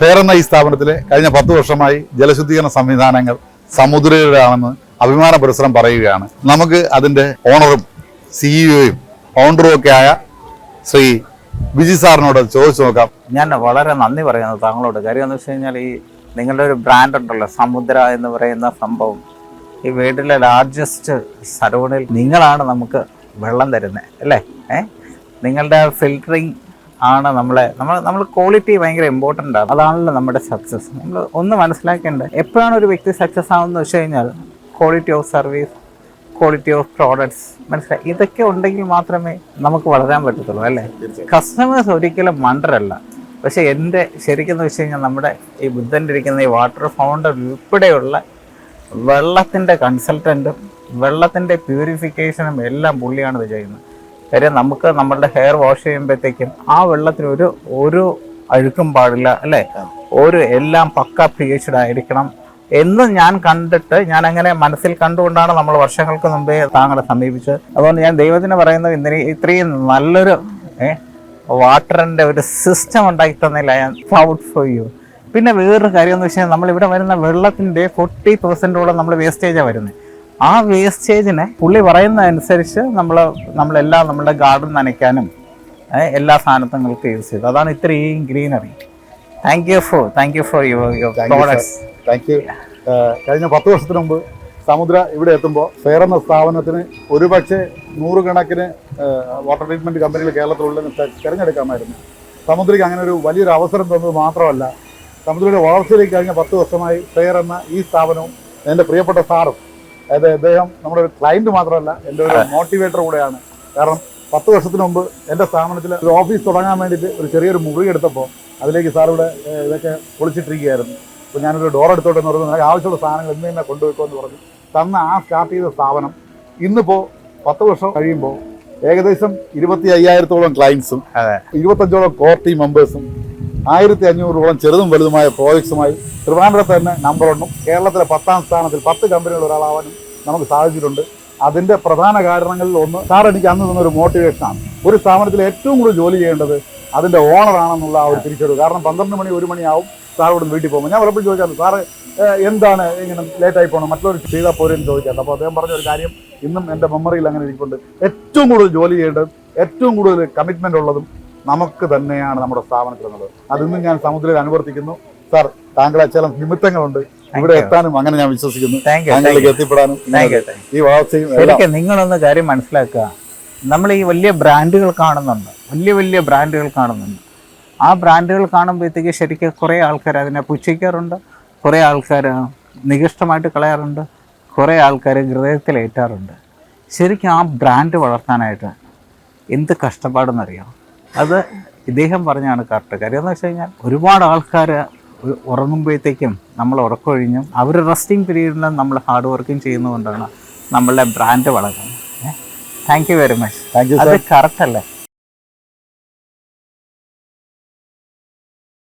Fair എന്ന ഈ സ്ഥാപനത്തിലെ കഴിഞ്ഞ 10 വർഷമായി ജലശുദ്ധീകരണ സംവിധാനങ്ങൾ സമുദ്രയുടെയാണെന്ന് അഭിമാന പുരസ്സരം പറയുകയാണ്. നമുക്ക് അതിൻ്റെ ഓണറും സിഇഒയും ഫൗണ്ടറും ഒക്കെ ആയ ശ്രീ വിജി സാറിനോട് ചോദിച്ചു നോക്കാം. ഞാൻ വളരെ നന്ദി പറയുന്നത് താങ്കളോട്. കാര്യം എന്ന് വെച്ച് കഴിഞ്ഞാൽ ഈ നിങ്ങളുടെ ഒരു ബ്രാൻഡ് ഉണ്ടല്ലോ, സമുദ്ര എന്ന് പറയുന്ന സംഭവം, ഈ വേൾഡിലെ ലാർജസ്റ്റ് സലൂണിൽ നിങ്ങളാണ് നമുക്ക് വെള്ളം തരുന്നത് അല്ലേ? നിങ്ങളുടെ ഫിൽറ്ററിങ് ആണ് നമ്മൾ ക്വാളിറ്റി ഭയങ്കര ഇമ്പോർട്ടൻ്റ് ആണ്. അതാണല്ലോ നമ്മുടെ സക്സസ്. നമ്മൾ ഒന്ന് മനസ്സിലാക്കേണ്ടത്, എപ്പോഴാണ് ഒരു വ്യക്തി സക്സസ് ആവുന്നത് വെച്ച് കഴിഞ്ഞാൽ quality of service, quality of products, മനസ്സിലായി, ഇതൊക്കെ ഉണ്ടെങ്കിൽ മാത്രമേ നമുക്ക് വളരാൻ പറ്റത്തുള്ളൂ അല്ലേ? കസ്റ്റമേഴ്സ് ഒരിക്കലും മണ്ടരല്ല. പക്ഷേ എൻ്റെ ശരിക്കും വെച്ച് കഴിഞ്ഞാൽ നമ്മുടെ ഈ ബുദ്ധൻ്റെ ഇരിക്കുന്ന ഈ വാട്ടർ ഫൗണ്ടർ ഉൾപ്പെടെയുള്ള വെള്ളത്തിൻ്റെ കൺസൾട്ടൻറ്റും വെള്ളത്തിൻ്റെ പ്യൂരിഫിക്കേഷനും എല്ലാം പുള്ളിയാണ് ഇത് ചെയ്യുന്നത്. കാര്യം നമുക്ക് നമ്മളുടെ ഹെയർ വാഷ് ചെയ്യുമ്പോഴത്തേക്കും ആ വെള്ളത്തിന് ഒരു അഴുക്കും പാടില്ല അല്ലേ? എല്ലാം പക്ക PH'ഡ് ആയിരിക്കണം എന്ന് ഞാൻ കണ്ടിട്ട്, ഞാൻ അങ്ങനെ മനസ്സിൽ കണ്ടുകൊണ്ടാണ് നമ്മൾ വർഷങ്ങൾക്ക് മുമ്പേ താങ്കളെ സമീപിച്ചത്. അതുകൊണ്ട് ഞാൻ ദൈവത്തിന് പറയുന്നത്, ഇത്രയും നല്ലൊരു വാട്ടറിൻ്റെ ഒരു സിസ്റ്റം ഉണ്ടാക്കി തന്നില്ല. I am proud for you. പിന്നെ വേറൊരു കാര്യം എന്ന് വെച്ചാൽ, നമ്മളിവിടെ വരുന്ന വെള്ളത്തിൻ്റെ 40% നമ്മൾ വേസ്റ്റേജാണ് വരുന്നത്. ആ വേസ്റ്റേജിനെ പുള്ളി പറയുന്നതനുസരിച്ച് നമ്മളെല്ലാം നമ്മുടെ ഗാർഡൻ നനയ്ക്കാനും എല്ലാ സാധനങ്ങൾക്ക് യൂസ് ചെയ്തു. അതാണ് ഇത്രയും greenery. Thank you for your products. Thank you. കഴിഞ്ഞ 10 വർഷത്തിന് മുമ്പ് സമുദ്ര ഇവിടെ എത്തുമ്പോൾ ഫെയർ എന്ന സ്ഥാപനത്തിന് ഒരുപക്ഷെ 100 കണക്കിന് വാട്ടർ ട്രീറ്റ്മെൻറ്റ് കമ്പനികൾ കേരളത്തിലുള്ളതിന് തിരഞ്ഞെടുക്കാമായിരുന്നു. സമുദ്രയ്ക്ക് അങ്ങനെ ഒരു വലിയൊരു അവസരം തന്നത് മാത്രമല്ല, സമുദ്രയുടെ വളർച്ചയിലേക്ക് കഴിഞ്ഞ 10 വർഷമായി ഫെയർ എന്ന ഈ സ്ഥാപനവും എൻ്റെ പ്രിയപ്പെട്ട സാറും, അതായത് അദ്ദേഹം നമ്മുടെ ഒരു ക്ലയൻറ്റ് മാത്രമല്ല, എൻ്റെ ഒരു മോട്ടിവേറ്റർ കൂടെയാണ്. കാരണം 10 വർഷത്തിന് മുമ്പ് എൻ്റെ സ്ഥാപനത്തിൽ ഒരു ഓഫീസ് തുടങ്ങാൻ വേണ്ടിയിട്ട് ഒരു ചെറിയൊരു മുറി എടുത്തപ്പോൾ അതിലേക്ക് സാറിവിടെ ഇതൊക്കെ പൊളിച്ചിട്ടിരിക്കുകയായിരുന്നു. അപ്പോൾ ഞാനൊരു ഡോർ എടുത്തോട്ടെന്ന് പറഞ്ഞു, നിനക്ക് ആവശ്യമുള്ള സാധനങ്ങൾ ഇന്ന് തന്നെ കൊണ്ടുവയ്ക്കുമെന്ന് പറഞ്ഞു തന്ന ആ സ്റ്റാർട്ട് ചെയ്ത സ്ഥാപനം ഇന്നിപ്പോൾ 10 വർഷം കഴിയുമ്പോൾ ഏകദേശം 25,000-ഓളം ക്ലയൻസും 25ഓളം കോർ ടീം മെമ്പേഴ്സും 1,500-ഓളം ചെറുതും വലുതുമായ പ്രോജക്ട്സുമായി ട്രിവാൻഡ്രത്ത് തന്നെ നമ്പർ 1ഉം കേരളത്തിലെ 10ാം സ്ഥാനത്തിൽ 10 കമ്പനികളിൽ ഒരാളാവാനും നമുക്ക് സാധിച്ചിട്ടുണ്ട്. അതിൻ്റെ പ്രധാന കാരണങ്ങളിൽ ഒന്ന് സാർ എനിക്ക് അന്ന് തന്നൊരു മോട്ടിവേഷനാണ്. ഒരു സ്ഥാപനത്തിൽ ഏറ്റവും കൂടുതൽ ജോലി ചെയ്യേണ്ടത് അതിൻ്റെ ഓണറാണെന്നുള്ള ആ ഒരു തിരിച്ചറിവ്. കാരണം 12 മണി 1 മണിയാവും സാർ ഇവിടെ വീട്ടിൽ പോകുമ്പോൾ. ഞാൻ പലപ്പോഴും ചോദിക്കാറുണ്ട്, സാറ് എന്താണ് ഇങ്ങനെ ലേറ്റായി പോകണം, മറ്റുള്ളവർ ചെയ്താൽ പോരെന്ന് ചോദിക്കാറുണ്ട്. അപ്പോൾ അദ്ദേഹം പറഞ്ഞ ഒരു കാര്യം ഇന്നും എൻ്റെ മെമ്മറിയിൽ അങ്ങനെ ഇരിക്കുന്നുണ്ട്. ഏറ്റവും കൂടുതൽ ജോലി ചെയ്യേണ്ടത്, ഏറ്റവും കൂടുതൽ കമ്മിറ്റ്മെൻ്റ് ഉള്ളതും നമുക്ക് തന്നെയാണ് നമ്മുടെ സ്ഥാപനത്തിലുള്ളത്. അതിന്നും ഞാൻ സമുദ്രയിൽ അനുവർത്തിക്കുന്നു. സാർ, താങ്കളെ ചില നിമിത്തങ്ങളുണ്ട് ഇവിടെ എത്താനും, അങ്ങനെ ഞാൻ വിശ്വസിക്കുന്നു, താങ്കളിലേക്ക് എത്തിപ്പെടാനും ഈ വളർച്ചയും. നിങ്ങളൊന്ന് കാര്യം മനസ്സിലാക്കുക, നമ്മൾ ഈ വലിയ ബ്രാൻഡുകൾ കാണുന്നുണ്ട്, വലിയ ബ്രാൻഡുകൾ കാണുന്നുണ്ട്. ആ ബ്രാൻഡുകൾ കാണുമ്പോഴത്തേക്ക് ശരിക്കും കുറേ ആൾക്കാർ അതിനെ പുച്ഛിക്കാറുണ്ട്, കുറേ ആൾക്കാർ നികഷ്ടമായിട്ട് കളയാറുണ്ട്, കുറേ ആൾക്കാർ ഹൃദയത്തിലേറ്റാറുണ്ട്. ശരിക്കും ആ ബ്രാൻഡ് വളർത്താനായിട്ട് എന്ത് കഷ്ടപ്പാടെന്നറിയാം. അത് ഇദ്ദേഹം പറഞ്ഞാണ് കറക്റ്റ്. കാര്യം എന്ന് വെച്ച് കഴിഞ്ഞാൽ ഒരുപാട് ആൾക്കാർ ഉറങ്ങുമ്പോഴത്തേക്കും നമ്മൾ ഉറക്കമൊഴിഞ്ഞും അവർ റെസ്റ്റിംഗ് പീരീഡിലും നമ്മൾ ഹാർഡ് വർക്കിംഗ് ചെയ്യുന്നതുകൊണ്ടാണ് നമ്മളുടെ ബ്രാൻഡ് വളരുന്നത്. Thank you very much. അത് കറക്റ്റ് അല്ലേ?